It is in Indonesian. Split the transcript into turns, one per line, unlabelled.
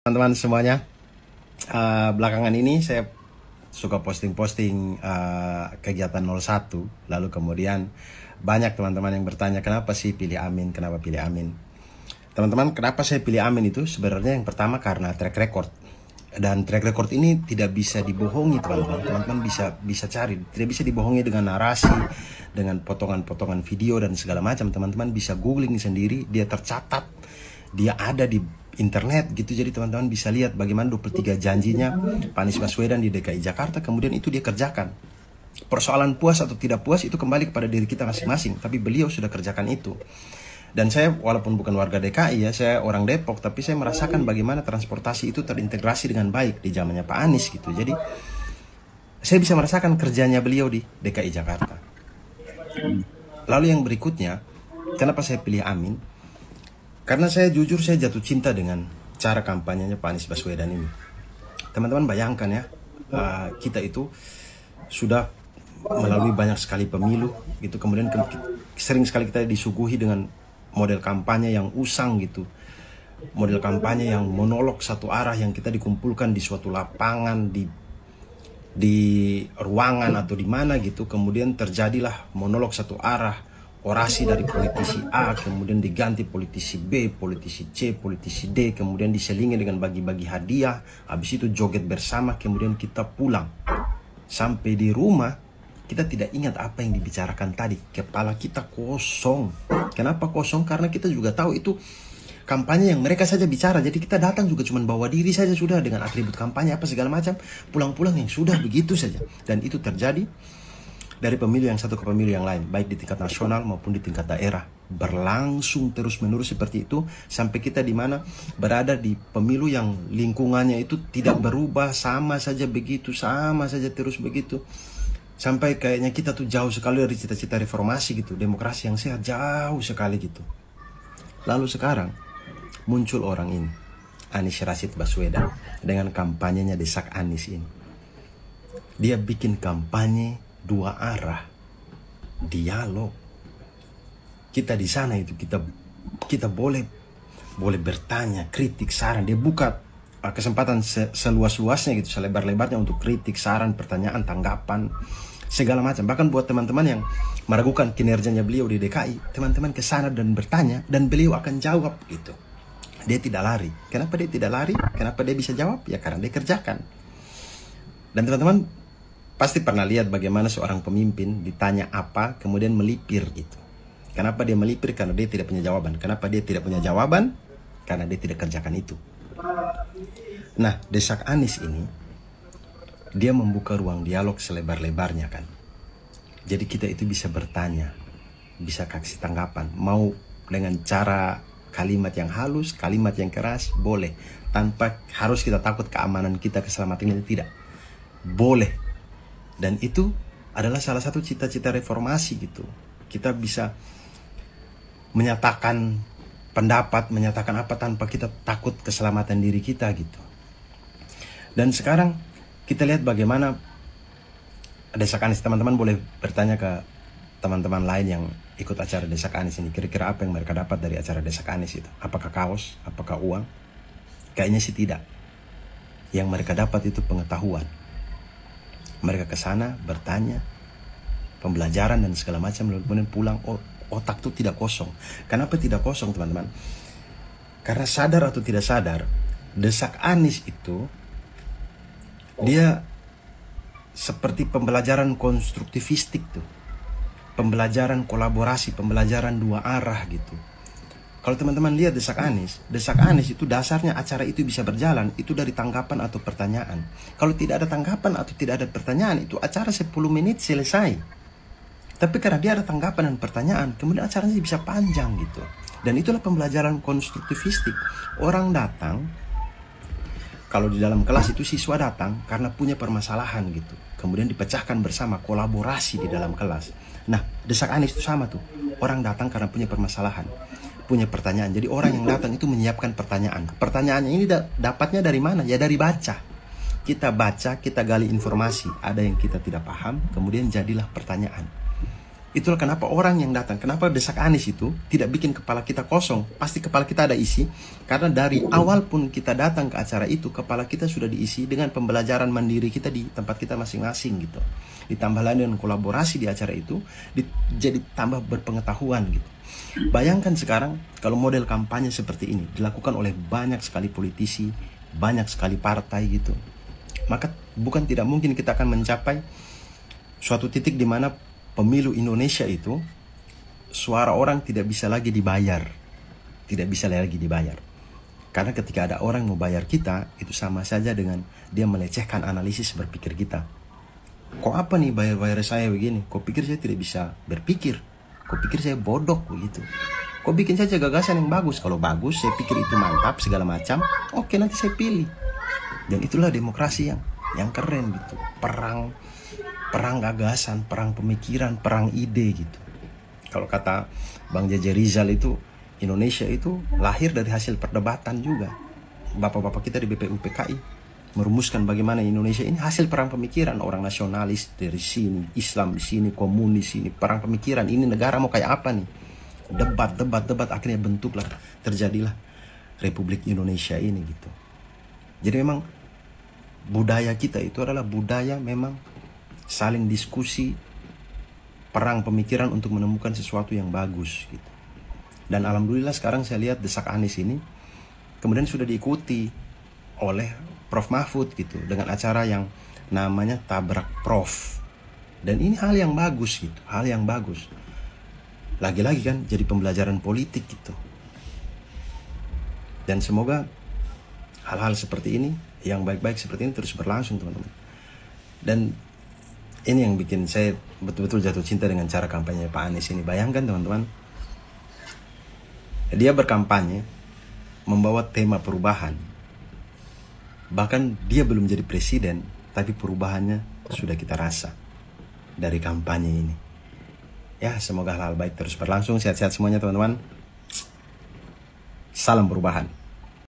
Teman-teman semuanya, belakangan ini saya suka posting-posting kegiatan 01. Lalu kemudian banyak teman-teman yang bertanya, kenapa sih pilih Amin, kenapa pilih Amin. Teman-teman, kenapa saya pilih Amin itu sebenarnya yang pertama karena track record. Dan track record ini tidak bisa dibohongi teman-teman. Teman-teman bisa cari, tidak bisa dibohongi dengan narasi, dengan potongan-potongan video dan segala macam. Teman-teman bisa googling sendiri, dia tercatat, dia ada di internet gitu. Jadi teman-teman bisa lihat bagaimana 23 janjinya Pak Anies Baswedan di DKI Jakarta, kemudian itu dia kerjakan. Persoalan puas atau tidak puas itu kembali kepada diri kita masing-masing, tapi beliau sudah kerjakan itu. Dan saya walaupun bukan warga DKI ya, saya orang Depok, tapi saya merasakan bagaimana transportasi itu terintegrasi dengan baik di zamannya Pak Anies gitu. Jadi saya bisa merasakan kerjanya beliau di DKI Jakarta. Lalu yang berikutnya, kenapa saya pilih Amin? Karena saya jujur, saya jatuh cinta dengan cara kampanyenya Pak Anies Baswedan ini. Teman-teman bayangkan ya, kita itu sudah melalui banyak sekali pemilu gitu, kemudian sering sekali kita disuguhi dengan model kampanye yang usang gitu, model kampanye yang monolog satu arah, yang kita dikumpulkan di suatu lapangan, di ruangan atau di mana gitu, kemudian terjadilah monolog satu arah, orasi dari politisi A, kemudian diganti politisi B, politisi C, politisi D, kemudian diselingi dengan bagi-bagi hadiah, habis itu joget bersama, kemudian kita pulang. Sampai di rumah, kita tidak ingat apa yang dibicarakan tadi. Kepala kita kosong. Kenapa kosong? Karena kita juga tahu itu kampanye yang mereka saja bicara. Jadi kita datang juga cuma bawa diri saja sudah, dengan atribut kampanye apa segala macam. Pulang-pulang yang sudah begitu saja. Dan itu terjadi dari pemilu yang satu ke pemilu yang lain, baik di tingkat nasional maupun di tingkat daerah. Berlangsung terus-menerus seperti itu, sampai kita di mana berada di pemilu yang lingkungannya itu tidak berubah, sama saja begitu, sama saja terus begitu. Sampai kayaknya kita tuh jauh sekali dari cita-cita reformasi gitu, demokrasi yang sehat, jauh sekali gitu. Lalu sekarang muncul orang ini, Anies Rashid Baswedan, dengan kampanyenya Desak Anies ini. Dia bikin kampanye dua arah, dialog. Kita di sana itu kita boleh bertanya, kritik, saran. Dia buka kesempatan seluas-luasnya gitu, selebar-lebarnya untuk kritik, saran, pertanyaan, tanggapan, segala macam. Bahkan buat teman-teman yang meragukan kinerjanya beliau di DKI, teman-teman ke sana dan bertanya, dan beliau akan jawab gitu. Dia tidak lari. Kenapa dia tidak lari? Kenapa dia bisa jawab? Ya karena dia kerjakan. Dan teman-teman pasti pernah lihat bagaimana seorang pemimpin ditanya apa, kemudian melipir gitu. Kenapa dia melipir? Karena dia tidak punya jawaban. Kenapa dia tidak punya jawaban? Karena dia tidak kerjakan itu. Nah, Desak Anies ini, dia membuka ruang dialog selebar-lebarnya kan. Jadi kita itu bisa bertanya, bisa kasih tanggapan. Mau dengan cara kalimat yang halus, kalimat yang keras, boleh. Tanpa harus kita takut keamanan kita, keselamatan kita, tidak. Boleh. Dan itu adalah salah satu cita-cita reformasi gitu. Kita bisa menyatakan pendapat, menyatakan apa tanpa kita takut keselamatan diri kita gitu. Dan sekarang kita lihat bagaimana Desak Anies. Teman-teman boleh bertanya ke teman-teman lain yang ikut acara Desak Anies ini, kira-kira apa yang mereka dapat dari acara Desak Anies itu? Apakah kaos? Apakah uang? Kayaknya sih tidak. Yang mereka dapat itu pengetahuan. Mereka ke sana bertanya, pembelajaran dan segala macam, lalu kemudian pulang. Otak itu tidak kosong. Kenapa tidak kosong teman-teman? Karena sadar atau tidak sadar, Desak Anies itu dia seperti pembelajaran konstruktivistik tuh, pembelajaran kolaborasi, pembelajaran dua arah gitu. Kalau teman-teman lihat Desak Anies itu dasarnya acara itu bisa berjalan itu dari tanggapan atau pertanyaan. Kalau tidak ada tanggapan atau tidak ada pertanyaan, itu acara 10 menit selesai. Tapi karena dia ada tanggapan dan pertanyaan, kemudian acaranya bisa panjang gitu. Dan itulah pembelajaran konstruktivistik. Orang datang, kalau di dalam kelas itu siswa datang karena punya permasalahan gitu, kemudian dipecahkan bersama, kolaborasi di dalam kelas. Nah, Desak Anies itu sama tuh. Orang datang karena punya permasalahan, punya pertanyaan. Jadi orang yang datang itu menyiapkan pertanyaan. Pertanyaannya ini dapatnya dari mana? Ya dari baca. Kita baca, kita gali informasi. Ada yang kita tidak paham, kemudian jadilah pertanyaan. Itulah kenapa orang yang datang, kenapa desak Anies itu tidak bikin kepala kita kosong. Pasti kepala kita ada isi. Karena dari awal pun kita datang ke acara itu, kepala kita sudah diisi dengan pembelajaran mandiri kita di tempat kita masing-masing gitu. Ditambah lagi dengan kolaborasi di acara itu, jadi tambah berpengetahuan gitu. Bayangkan sekarang kalau model kampanye seperti ini dilakukan oleh banyak sekali politisi, banyak sekali partai gitu. Maka bukan tidak mungkin kita akan mencapai suatu titik di mana pemilu Indonesia itu suara orang tidak bisa lagi dibayar. Tidak bisa lagi dibayar. Karena ketika ada orang mau bayar kita, itu sama saja dengan dia melecehkan analisis berpikir kita. Kok apa nih bayar-bayar saya begini? Kok pikir saya tidak bisa berpikir? Kok pikir saya bodoh begitu? Kok bikin saja gagasan yang bagus? Kalau bagus, saya pikir itu mantap segala macam. Oke, nanti saya pilih. Dan itulah demokrasi yang keren gitu. Perang gagasan, perang pemikiran, perang ide gitu. Kalau kata Bang Jaja Rizal itu, Indonesia itu lahir dari hasil perdebatan juga. Bapak-bapak kita di BPUPKI merumuskan bagaimana Indonesia ini hasil perang pemikiran. Orang nasionalis dari sini, Islam di sini, komunis di sini, perang pemikiran. Ini negara mau kayak apa nih? Debat, akhirnya bentuklah, terjadilah Republik Indonesia ini gitu. Jadi memang budaya kita itu adalah budaya memang saling diskusi, perang pemikiran untuk menemukan sesuatu yang bagus gitu. Dan alhamdulillah sekarang saya lihat desak Anies ini kemudian sudah diikuti oleh Prof Mahfud gitu dengan acara yang namanya Tabrak Prof. Dan ini hal yang bagus gitu, hal yang bagus. Lagi-lagi kan jadi pembelajaran politik gitu. Dan semoga hal-hal seperti ini, yang baik-baik seperti ini terus berlangsung teman-teman. Dan ini yang bikin saya betul-betul jatuh cinta dengan cara kampanye Pak Anies ini. Bayangkan teman-teman, dia berkampanye membawa tema perubahan. Bahkan dia belum jadi presiden, tapi perubahannya sudah kita rasa dari kampanye ini. Ya, semoga hal-hal baik terus berlangsung. Sehat-sehat semuanya teman-teman. Salam perubahan.